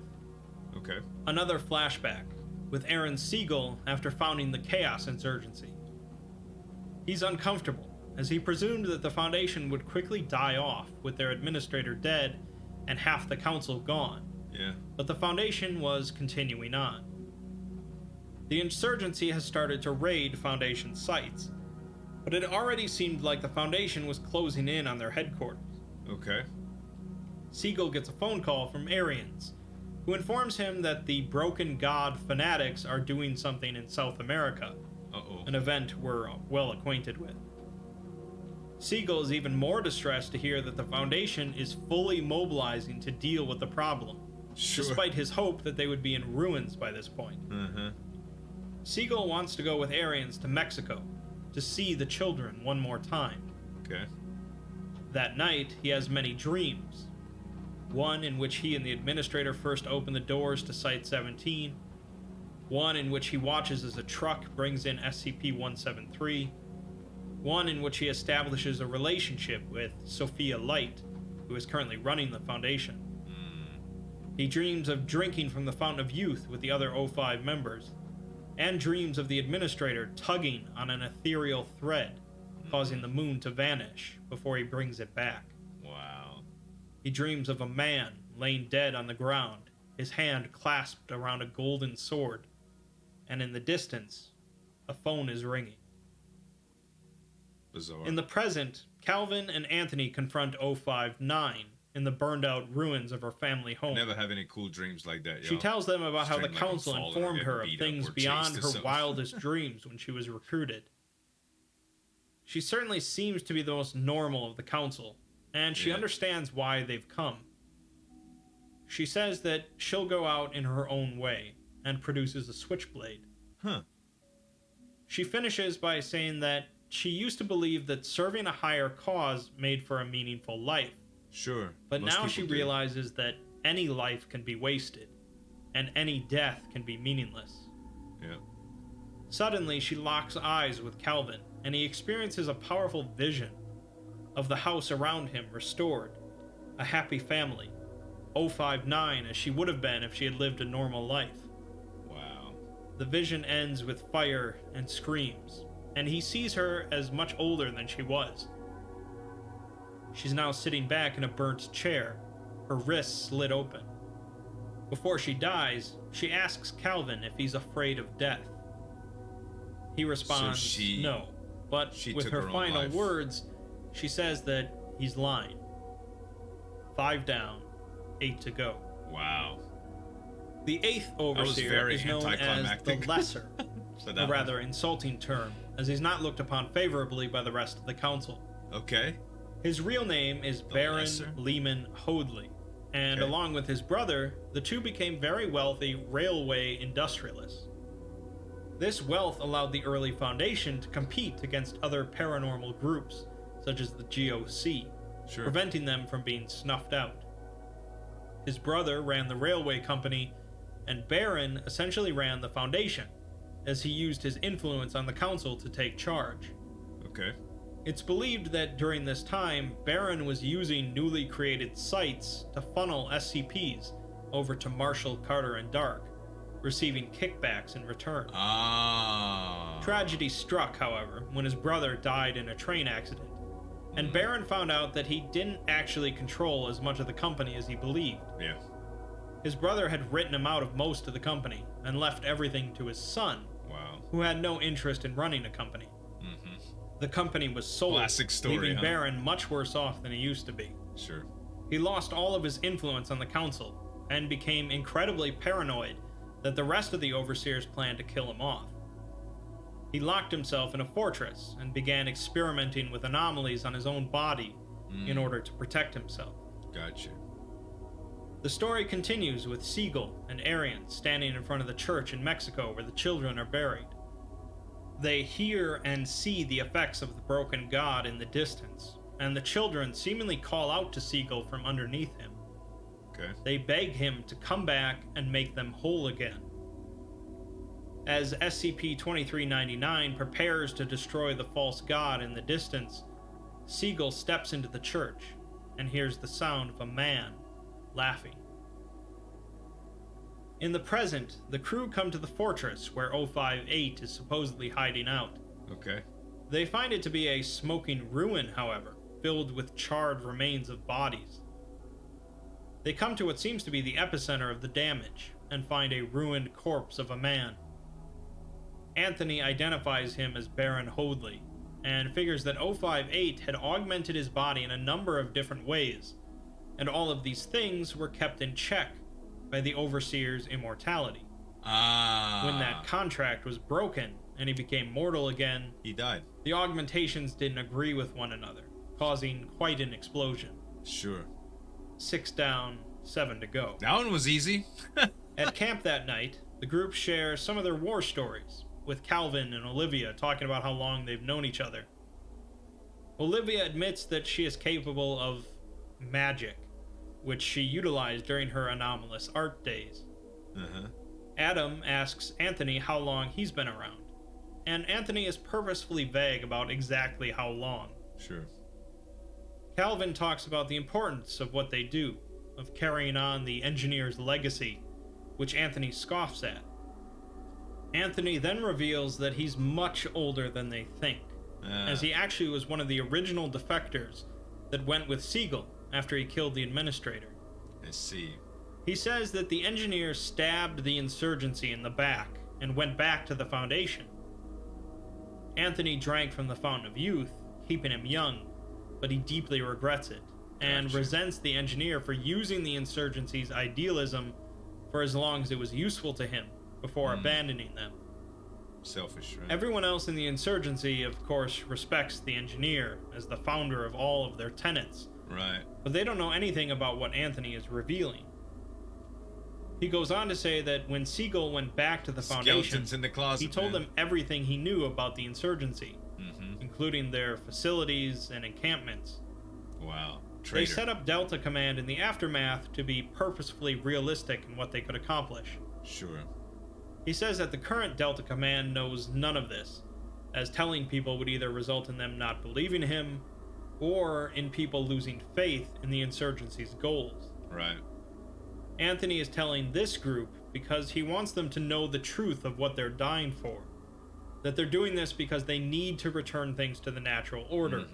Okay.
Another flashback, with Aaron Siegel after founding the Chaos Insurgency. He's uncomfortable, as he presumed that the Foundation would quickly die off with their administrator dead and half the Council gone.
Yeah.
But the Foundation was continuing on. The insurgency has started to raid Foundation sites, but it already seemed like the Foundation was closing in on their headquarters.
Okay.
Siegel gets a phone call from Aryans, who informs him that the Broken God fanatics are doing something in South America, an event we're well acquainted with. Siegel is even more distressed to hear that the Foundation is fully mobilizing to deal with the problem, despite his hope that they would be in ruins by this point. Siegel wants to go with Aryans to Mexico to see the children one more time.
Okay.
That night, he has many dreams. One in which he and the administrator first open the doors to Site-17. One in which he watches as a truck brings in SCP-173. One in which he establishes a relationship with Sophia Light, who is currently running the Foundation. He dreams of drinking from the Fountain of Youth with the other O5 members, and dreams of the administrator tugging on an ethereal thread, causing the moon to vanish before he brings it back.
Wow.
He dreams of a man laying dead on the ground, his hand clasped around a golden sword, and in the distance, a phone is ringing.
Bizarre.
In the present, Calvin and Anthony confront 059 in the burned-out ruins of her family home.
Never have any cool dreams like that, yo.
She tells them about how the Council informed her of things beyond her wildest dreams when she was recruited. She certainly seems to be the most normal of the Council, and she understands why they've come. She says that she'll go out in her own way, and produces a switchblade. She finishes by saying that she used to believe that serving a higher cause made for a meaningful life.
Sure.
But now she realizes that any life can be wasted, and any death can be meaningless.
Yeah.
Suddenly, she locks eyes with Calvin, and he experiences a powerful vision of the house around him restored, a happy family, 059 as she would have been if she had lived a normal life.
Wow.
The vision ends with fire and screams, and he sees her as much older than she was. She's now sitting back in a burnt chair, her wrists slit open. Before she dies, she asks Calvin if he's afraid of death. He responds, no, but with her final words, she says that he's lying. 5 down, 8 to go.
Wow.
The 8th Overseer is known as the Lesser, a rather insulting term, as he's not looked upon favorably by the rest of the Council.
Okay.
His real name is Baron Lehman Hoadley, and along with his brother, the two became very wealthy railway industrialists. This wealth allowed the early Foundation to compete against other paranormal groups, such as the GOC, preventing them from being snuffed out. His brother ran the railway company, and Baron essentially ran the Foundation, as he used his influence on the Council to take charge.
Okay.
It's believed that during this time, Baron was using newly created sites to funnel SCPs over to Marshall, Carter, and Dark, receiving kickbacks in return. Tragedy struck, however, when his brother died in a train accident, and Baron found out that he didn't actually control as much of the company as he believed.
Yeah.
His brother had written him out of most of the company and left everything to his son, who had no interest in running a company. The company was sold,
Classic story,
leaving
huh?
Baron much worse off than he used to be.
Sure.
He lost all of his influence on the council and became incredibly paranoid that the rest of the overseers planned to kill him off. He locked himself in a fortress and began experimenting with anomalies on his own body in order to protect himself.
Gotcha.
The story continues with Siegel and Arian standing in front of the church in Mexico where the children are buried. They hear and see the effects of the broken god in the distance, and the children seemingly call out to Siegel from underneath him.
Okay.
They beg him to come back and make them whole again. As SCP-2399 prepares to destroy the false god in the distance, Siegel steps into the church and hears the sound of a man laughing. In the present, the crew come to the fortress where 058 is supposedly hiding out.
Okay.
They find it to be a smoking ruin, however, filled with charred remains of bodies. They come to what seems to be the epicenter of the damage and find a ruined corpse of a man. Anthony identifies him as Baron Hoadley and figures that 058 had augmented his body in a number of different ways, and all of these things were kept in check by the Overseer's immortality. When that contract was broken and he became mortal again,
he died.
The augmentations didn't agree with one another, causing quite an explosion.
Sure.
6 down, 7 to go.
That one was easy.
At camp that night, the group shares some of their war stories, with Calvin and Olivia talking about how long they've known each other. Olivia admits that she is capable of magic, which she utilized during her anomalous art days. Adam asks Anthony how long he's been around, and Anthony is purposefully vague about exactly how long.
Sure.
Calvin talks about the importance of what they do, of carrying on the engineer's legacy, which Anthony scoffs at. Anthony then reveals that he's much older than they think, as he actually was one of the original defectors that went with Siegel after he killed the administrator.
I see.
He says that the engineer stabbed the insurgency in the back and went back to the Foundation. Anthony drank from the Fountain of Youth, keeping him young, but he deeply regrets it, and resents the engineer for using the insurgency's idealism for as long as it was useful to him before abandoning them.
Selfish, right?
Everyone else in the insurgency, of course, respects the engineer as the founder of all of their tenets.
Right.
But they don't know anything about what Anthony is revealing. He goes on to say that when Siegel went back to the Foundation,
Skeletons in the closet,
he told them everything he knew about the insurgency, including their facilities and encampments.
Wow.
They set up Delta Command in the aftermath to be purposefully realistic in what they could accomplish.
Sure.
He says that the current Delta Command knows none of this, as telling people would either result in them not believing him, or in people losing faith in the insurgency's goals.
Right.
Anthony is telling this group because he wants them to know the truth of what they're dying for. That they're doing this because they need to return things to the natural order,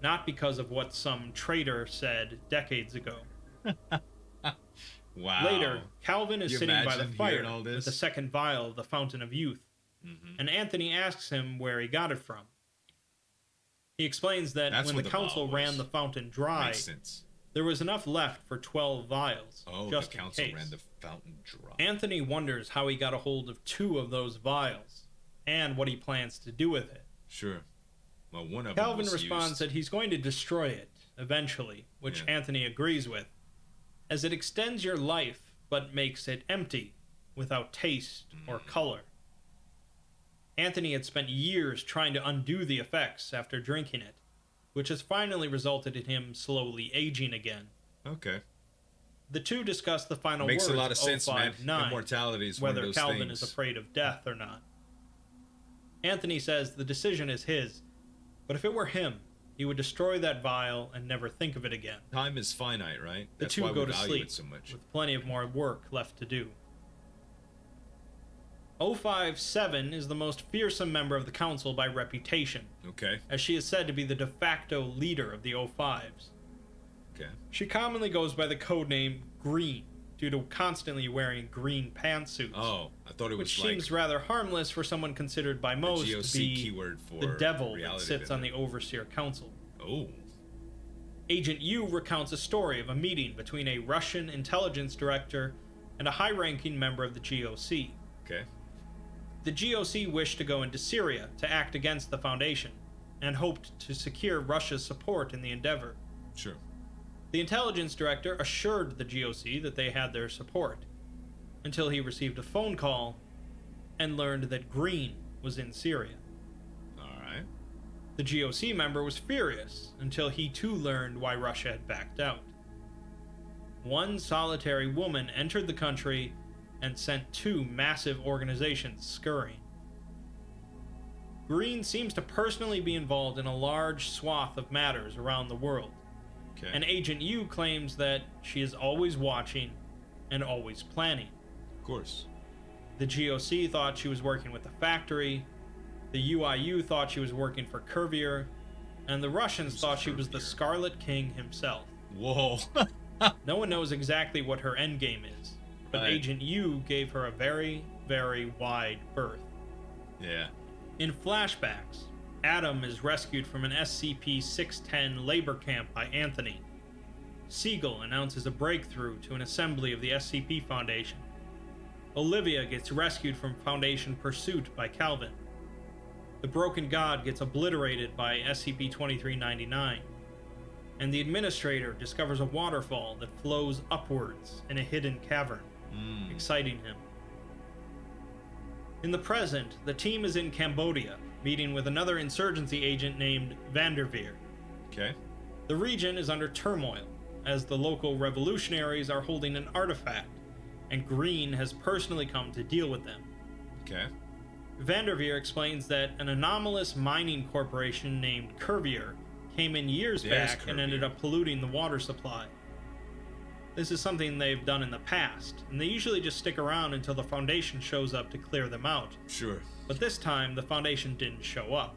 not because of what some traitor said decades ago.
Wow.
Later, Calvin is sitting by the fire
with
with the second vial of the Fountain of Youth, and Anthony asks him where he got it from. He explains that when the council ran the fountain dry, there was enough left for 12 vials, just
the council
in case.
ran the fountain dry.
Anthony wonders how he got a hold of 2 of those vials, and what he plans to do with it.
Sure. Well, one of
Calvin
them was
responds
used.
that he's going to destroy it, eventually, which Anthony agrees with, as it extends your life, but makes it empty, without taste or color. Anthony had spent years trying to undo the effects after drinking it, which has finally resulted in him slowly aging again.
Okay.
The two discuss the final
Makes
words
a lot of sense, man.
059,
Immortality is one of
whether
those
Calvin
things.
is afraid of death or not. Anthony says the decision is his, but if it were him, he would destroy that vial and never think of it again.
Time is finite, right?
The
That's
two
why
go
we
to
value
sleep,
it so much.
with plenty of more work left to do. 057 is the most fearsome member of the council by reputation,
Okay.
as she is said to be the de facto leader of the 05s.
Okay.
She commonly goes by the codename Green, due to constantly wearing green pantsuits.
Oh, I thought it was
which
like
seems rather harmless for someone considered by most
GOC
to be
keyword for
the devil that
reality,
sits on
didn't
the Overseer Council.
Oh.
Agent U recounts a story of a meeting between a Russian intelligence director and a high-ranking member of the GOC.
Okay.
The GOC wished to go into Syria to act against the Foundation, and hoped to secure Russia's support in the endeavor.
Sure.
The intelligence director assured the GOC that they had their support, until he received a phone call and learned that Green was in Syria.
Alright.
The GOC member was furious until he too learned why Russia had backed out. One solitary woman entered the country and sent two massive organizations scurrying. Green seems to personally be involved in a large swath of matters around the world,
Okay.
and Agent U claims that she is always watching and always planning.
Of course.
The GOC thought she was working with the factory, the UIU thought she was working for Curvier, and the Russians thought she was the Scarlet King himself.
Whoa.
No one knows exactly what her endgame is, but
Right.
Agent U gave her a very, very wide berth.
Yeah.
In flashbacks, Adam is rescued from an SCP-610 labor camp by Anthony. Siegel announces a breakthrough to an assembly of the SCP Foundation. Olivia gets rescued from Foundation pursuit by Calvin. The Broken God gets obliterated by SCP-2399. And the Administrator discovers a waterfall that flows upwards in a hidden cavern, exciting him. In the present, the team is in Cambodia, meeting with another insurgency agent named Vanderveer.
Okay.
The region is under turmoil, as the local revolutionaries are holding an artifact, and Green has personally come to deal with them.
Okay.
Vanderveer explains that an anomalous mining corporation named Curvier came in years
There's
back and ended
Curvier.
up polluting the water supply. This is something they've done in the past, and they usually just stick around until the Foundation shows up to clear them out.
Sure.
But this time, the Foundation didn't show up,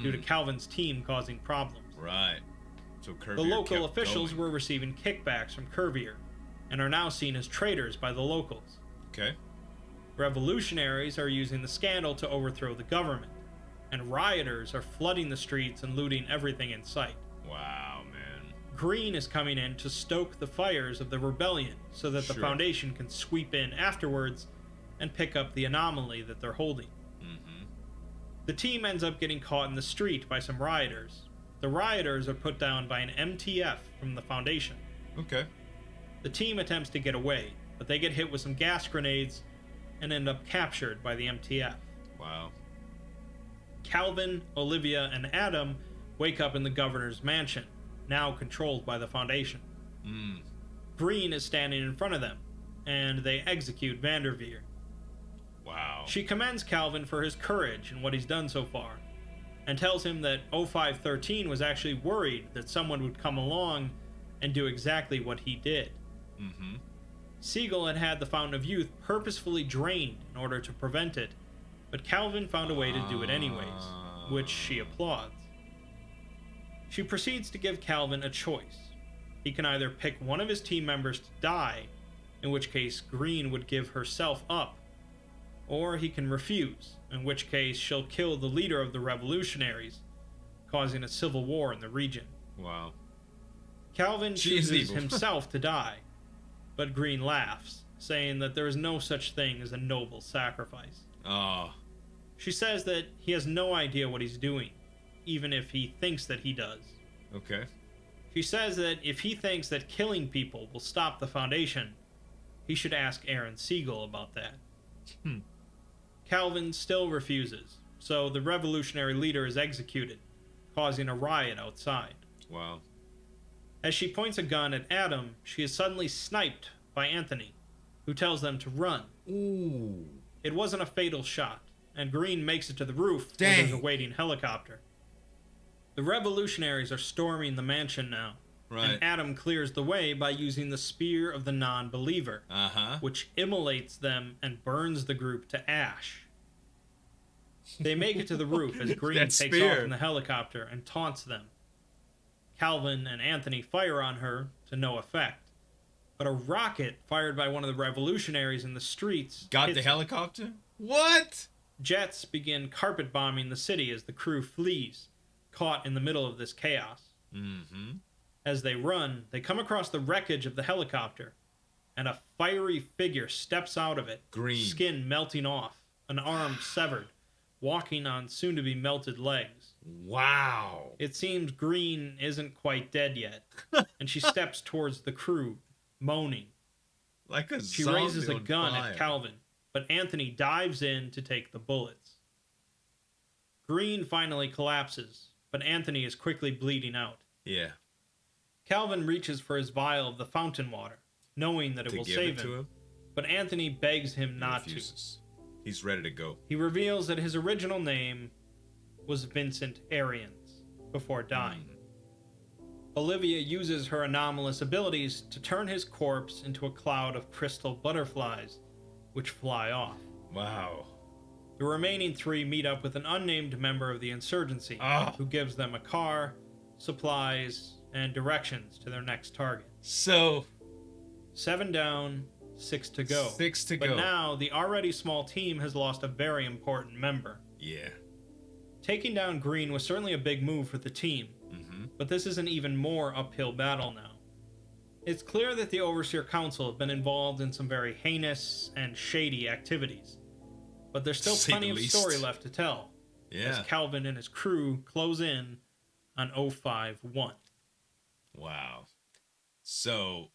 due to Calvin's team causing problems.
Right. So Curvier
The local
kept
officials
going.
were receiving kickbacks from Curvier, and are now seen as traitors by the locals.
Okay.
Revolutionaries are using the scandal to overthrow the government, and rioters are flooding the streets and looting everything in sight.
Wow, man.
Green is coming in to stoke the fires of the rebellion so that the
Sure.
Foundation can sweep in afterwards and pick up the anomaly that they're holding. The team ends up getting caught in the street by some rioters. The rioters are put down by an MTF from the Foundation.
Okay.
The team attempts to get away, but they get hit with some gas grenades and end up captured by the MTF.
Wow.
Calvin, Olivia, and Adam wake up in the governor's mansion, now controlled by the Foundation. Green is standing in front of them, and they execute Vanderveer.
Wow.
She commends Calvin for his courage and what he's done so far, and tells him that 0513 was actually worried that someone would come along and do exactly what he did. Siegel had had the Fountain of Youth purposefully drained in order to prevent it, but Calvin found a way to do it anyways, which she applauds. She proceeds to give Calvin a choice. He can either pick one of his team members to die, in which case Green would give herself up, or he can refuse, in which case she'll kill the leader of the revolutionaries, causing a civil war in the region.
Wow.
Calvin
She is
chooses
evil.
himself to die, but Green laughs, saying that there is no such thing as a noble sacrifice.
Oh.
She says that he has no idea what he's doing, even if he thinks that he does.
Okay.
She says that if he thinks that killing people will stop the Foundation, he should ask Aaron Siegel about that. Calvin still refuses, so the revolutionary leader is executed, causing a riot outside.
Wow.
As she points a gun at Adam, she is suddenly sniped by Anthony, who tells them to run.
Ooh.
It wasn't a fatal shot, and Green makes it to the roof where there's a
Dang.
waiting helicopter. The revolutionaries are storming the mansion now,
Right.
and Adam clears the way by using the Spear of the Non-Believer, which immolates them and burns the group to ash. They make it to the roof as Green
That
takes
spear.
off in the helicopter and taunts them. Calvin and Anthony fire on her to no effect. but a rocket fired by one of the revolutionaries in the streets
Got the
hits
helicopter? What?
Jets begin carpet bombing the city as the crew flees, caught in the middle of this chaos.
Mm-hmm.
As they run, they come across the wreckage of the helicopter, and a fiery figure steps out of it,
Green.
skin melting off, an arm severed, walking on soon-to-be melted legs.
Wow.
It seems Green isn't quite dead yet, and she steps towards the crew, moaning.
Like a
She
zombie
raises a
on
gun
fire.
at Calvin, but Anthony dives in to take the bullets. Green finally collapses, but Anthony is quickly bleeding out.
Yeah.
Calvin reaches for his vial of the fountain water, knowing that it will save him, but Anthony begs him not to.
He's ready to go.
He reveals that his original name was Vincent Arians before dying. Olivia uses her anomalous abilities to turn his corpse into a cloud of crystal butterflies, which fly off.
Wow.
The remaining three meet up with an unnamed member of the insurgency, who gives them a car, supplies, and directions to their next target.
So,
7 down, 6 to go.
6 to
But
go.
now, the already small team has lost a very important member.
Yeah.
Taking down Green was certainly a big move for the team, but this is an even more uphill battle now. It's clear that the Overseer Council have been involved in some very heinous and shady activities, but there's still plenty of story left to tell, as Calvin and his crew close in on 051.
Wow. So,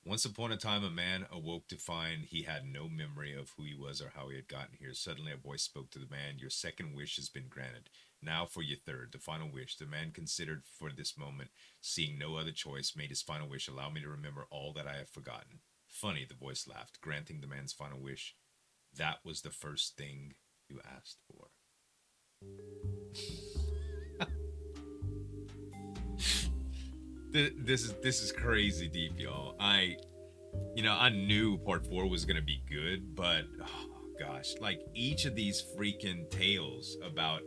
once upon a time, a man awoke to find he had no memory of who he was or how he had gotten here. Suddenly, a voice spoke to the man. Your second wish has been granted. Now for your third, the final wish. The man considered for this moment, seeing no other choice, made his final wish. Allow me to remember all that I have forgotten. Funny, the voice laughed, granting the man's final wish. That was the first thing you asked for. This is crazy deep, y'all. I knew part 4 was gonna be good, but oh gosh, like each of these freaking tales about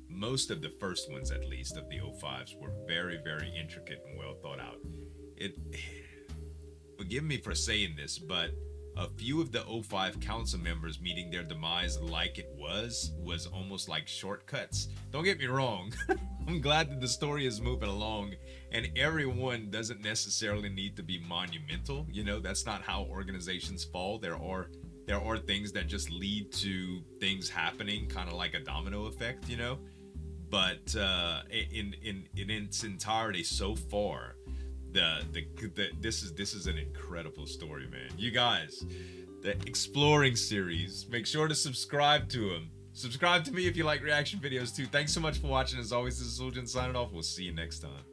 most of the first ones at least of the 05s were very, very intricate and well thought out. Forgive me for saying this, but a few of the 05 council members meeting their demise like it was almost like shortcuts. Don't get me wrong. I'm glad that the story is moving along, and everyone doesn't necessarily need to be monumental. That's not how organizations fall. There are things that just lead to things happening, kind of like a domino effect, But in its entirety so far, this is an incredible story, man. You guys, the Exploring series, make sure to subscribe to them. Subscribe to me if you like reaction videos too. Thanks so much for watching. As always, this is Zueljin signing off. We'll see you next time.